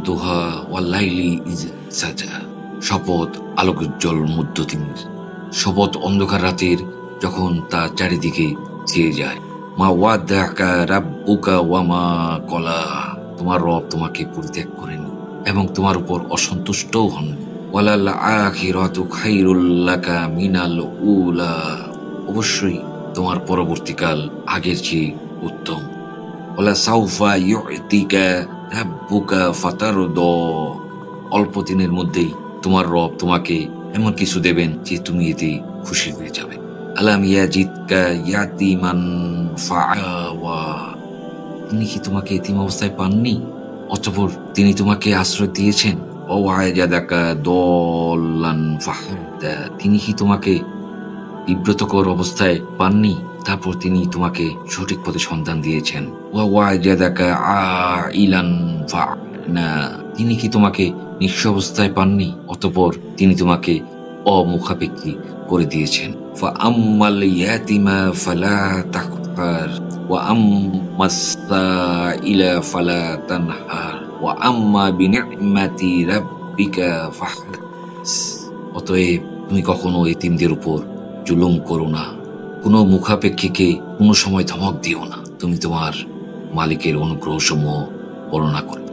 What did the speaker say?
ওয়াদ্দুহা ওয়াল্লাইলি ইয সাজা, শপথ আলোকোজ্জ্বল মধ্যদিনের, শপথ অন্ধকার রাতের যখন তা চারিদিকে ছেয়ে যায়। মা ওয়াদ্দাকা রাব্বুকা ওয়া মা ক্বালা, তোমার রব তোমাকে পরিত্যাগ করেনি এবং তোমার উপর অসন্তুষ্টও হননি। ওয়ালাল আখিরাতু খায়রুল লাকা মিনাল উলা, অবশ্যই তোমার পরবর্তীকাল আগের চেয়ে উত্তম। ওয়ালা সাউফা ইউতিকা রাব্বুকা ফাতারদা, অল্প দিনের মধ্যেই তোমার রব তোমাকে এমন কিছু দেবেন যে তুমি এতে খুশি হয়ে যাবে। আলাম ইয়াজিদকা ইয়াতিমান ফাআওয়া, তিনি কি তোমাকে এতিম অবস্থায় পাননি অতঃপর তিনি তোমাকে আশ্রয় দিয়েছেন। ওয়াজাদাকা দাল্লান ফাহাদা, তিনি কি তোমাকে বিব্রতকর অবস্থায় পাননি তারপর তিনি তোমাকে সঠিক পথে সন্ধান দিয়েছেন। ওয়াজাদাকা আইলান ফাআগনা, তিনি কি তোমাকে নিঃস্ব অবস্থায় পাননি অতঃপর তিনি তোমাকে অমুখাপেক্ষী করে দিয়েছেন। ফাআম্মাল ইয়াতিমা ফালা তাকহার ওয়া আম্মাস সাইলা ফালা তানহার ওয়া আম্মা বিনি'মাতি রাব্বিকা ফাহাদিস, অতএব তুমি কখনো এতিমদের উপর জুলুম করো না, কোনো মুখাপেক্ষীকে কোনো সময় ধমক দিও না, তুমি তোমার মালিকের অনুগ্রহ সমূহ বর্ণনা করো।